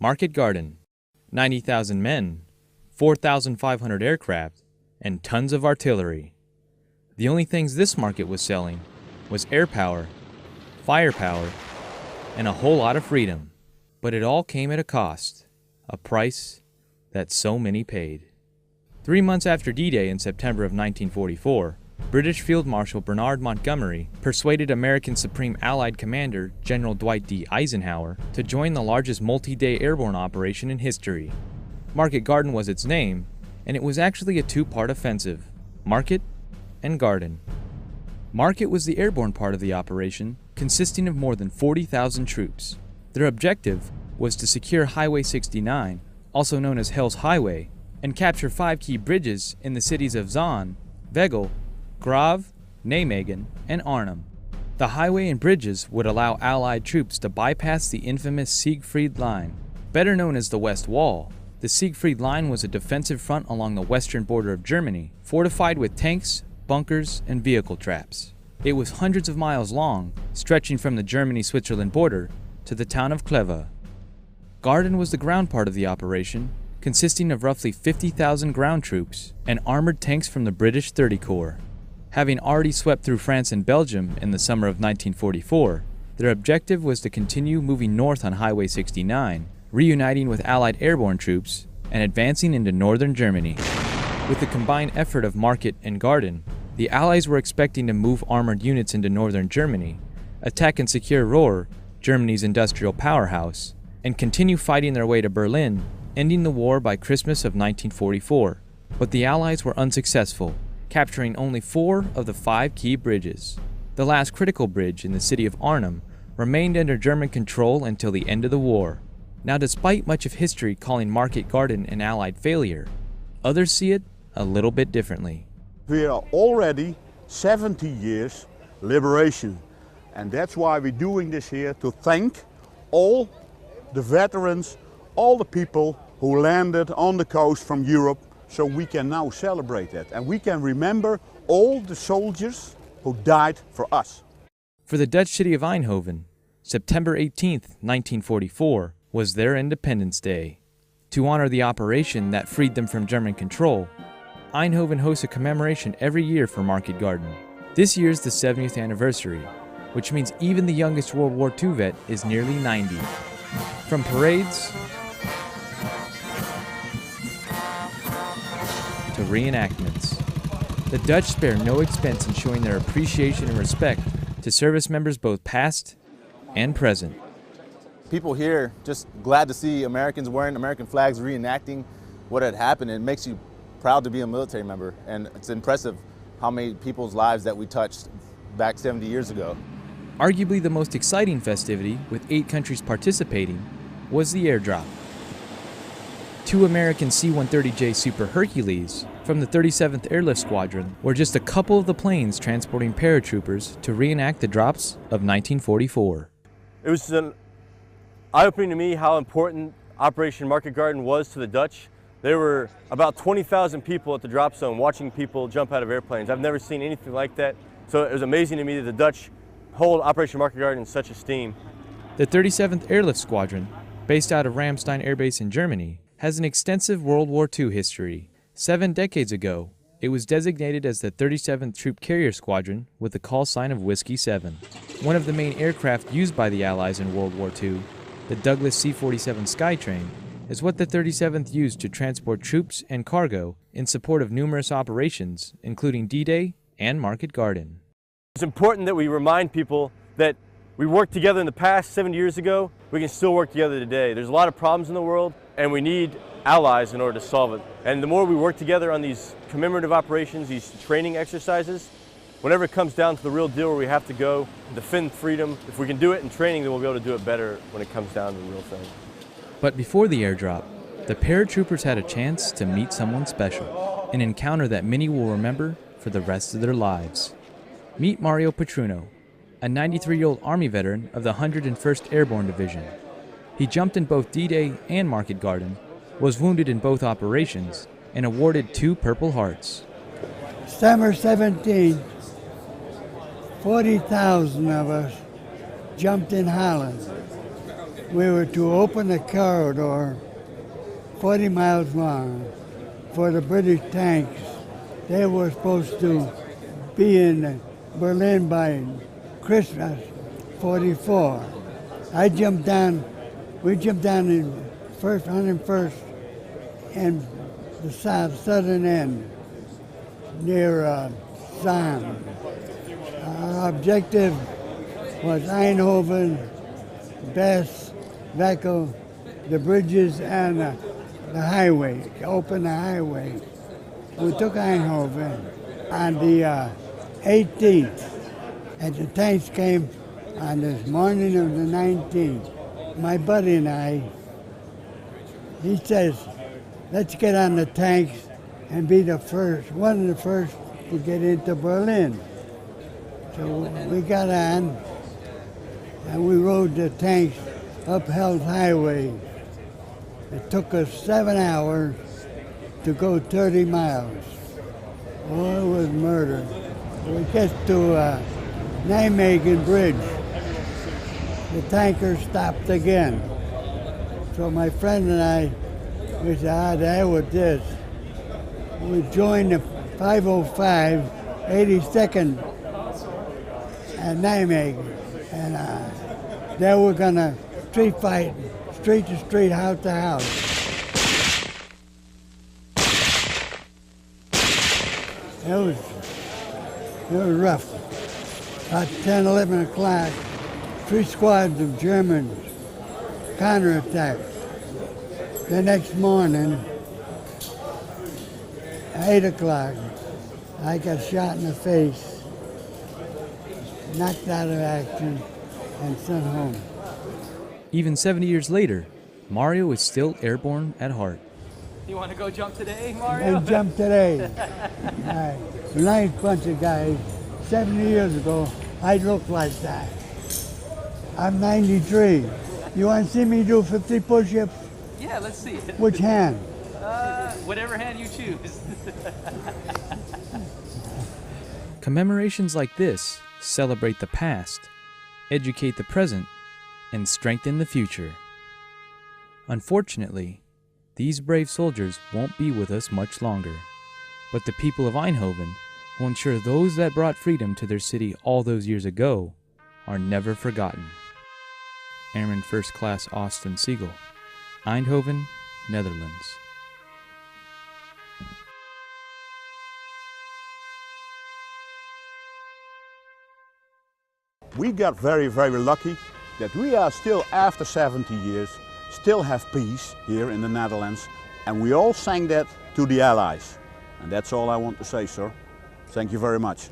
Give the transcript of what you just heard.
Market Garden, 90,000 men, 4,500 aircraft, and tons of artillery. The only things this market was selling was air power, firepower, and a whole lot of freedom. But it all came at a cost, a price that so many paid. 3 months after D-Day in September of 1944, British Field Marshal Bernard Montgomery persuaded American Supreme Allied Commander General Dwight D. Eisenhower to join the largest multi-day airborne operation in history. Market Garden was its name, and it was actually a two-part offensive, Market and Garden. Market was the airborne part of the operation, consisting of more than 40,000 troops. Their objective was to secure Highway 69, also known as Hell's Highway, and capture 5 key bridges in the cities of Zaan, Veghel, Grave, Nijmegen, and Arnhem. The highway and bridges would allow Allied troops to bypass the infamous Siegfried Line. Better known as the West Wall, the Siegfried Line was a defensive front along the western border of Germany, fortified with tanks, bunkers, and vehicle traps. It was hundreds of miles long, stretching from the Germany-Switzerland border to the town of Kleve. Garden was the ground part of the operation, consisting of roughly 50,000 ground troops and armored tanks from the British 30 Corps. Having already swept through France and Belgium in the summer of 1944, their objective was to continue moving north on Highway 69, reuniting with Allied airborne troops, and advancing into northern Germany. With the combined effort of Market and Garden, the Allies were expecting to move armored units into northern Germany, attack and secure Ruhr, Germany's industrial powerhouse, and continue fighting their way to Berlin, ending the war by Christmas of 1944. But the Allies were unsuccessful, capturing only 4 of the 5 key bridges. The last critical bridge in the city of Arnhem remained under German control until the end of the war. Now, despite much of history calling Market Garden an Allied failure, others see it a little bit differently. We are already 70 years liberation, and that's why we're doing this here, to thank all the veterans, all the people who landed on the coast from Europe, so we can now celebrate that. And we can remember all the soldiers who died for us. For the Dutch city of Eindhoven, September 18th, 1944, was their Independence Day. To honor the operation that freed them from German control, Eindhoven hosts a commemoration every year for Market Garden. This year's the 70th anniversary, which means even the youngest World War II vet is nearly 90. From parades to reenactments, the Dutch spare no expense in showing their appreciation and respect to service members both past and present. People here just glad to see Americans wearing American flags, reenacting what had happened. It makes you proud to be a military member, and it's impressive how many people's lives that we touched back 70 years ago. Arguably the most exciting festivity, with 8 countries participating, was the airdrop. 2 American C-130J Super Hercules from the 37th Airlift Squadron were just a couple of the planes transporting paratroopers to reenact the drops of 1944. It was eye-opening to me how important Operation Market Garden was to the Dutch. There were about 20,000 people at the drop zone watching people jump out of airplanes. I've never seen anything like that, so it was amazing to me that the Dutch hold Operation Market Garden in such esteem. The 37th Airlift Squadron, based out of Ramstein Air Base in Germany, has an extensive World War II history. 7 decades ago, it was designated as the 37th Troop Carrier Squadron with the call sign of Whiskey 7. One of the main aircraft used by the Allies in World War II, the Douglas C-47 Skytrain, is what the 37th used to transport troops and cargo in support of numerous operations, including D-Day and Market Garden. It's important that we remind people that we worked together in the past 70 years ago, we can still work together today. There's a lot of problems in the world, and we need allies in order to solve it. And the more we work together on these commemorative operations, these training exercises, whenever it comes down to the real deal where we have to go defend freedom, if we can do it in training, then we'll be able to do it better when it comes down to the real thing. But before the airdrop, the paratroopers had a chance to meet someone special, an encounter that many will remember for the rest of their lives. Meet Mario Petruno, a 93-year-old Army veteran of the 101st Airborne Division. He jumped in both D-Day and Market Garden, was wounded in both operations, and awarded 2 Purple Hearts. Summer 17, 40,000 of us jumped in Holland. we were to open a corridor 40 miles long for the British tanks. They were supposed to be in Berlin by Christmas '44. We jumped down in 101st and the southern end near Zahn. Our objective was Eindhoven, Best, Veckel, the bridges, and the highway, open the highway. We took Eindhoven on the 18th, and the tanks came on this morning of the 19th. My buddy and I, he says, let's get on the tanks and be the first, one of the first to get into Berlin. So we got on, and we rode the tanks up Hell's Highway. It took us 7 hours to go 30 miles. Oh, it was murder. We get to Nijmegen Bridge. The tanker stopped again. So my friend and I, we said, the hell with this. We joined the 505, 82nd at Nijmegen. And then we're gonna street fight, street to street, house to house. It was rough. About 10, 11 o'clock, 3 squads of Germans counterattacked. The next morning, 8 o'clock, I got shot in the face, knocked out of action, and sent home. Even 70 years later, Mario is still airborne at heart. You want to go jump today, Mario? And jump today. Right. A nice bunch of guys. 70 years ago, I looked like that. I'm 93. You want to see me do 50 push-ups? Yeah, let's see it. Which hand? Whatever hand you choose. Commemorations like this celebrate the past, educate the present, and strengthen the future. Unfortunately, these brave soldiers won't be with us much longer, but the people of Eindhoven will ensure those that brought freedom to their city all those years ago are never forgotten. Airman First Class Austin Siegel, Eindhoven, Netherlands. We got very, very lucky that we are still, after 70 years, still have peace here in the Netherlands, and we all sang that to the Allies. And that's all I want to say, sir. Thank you very much.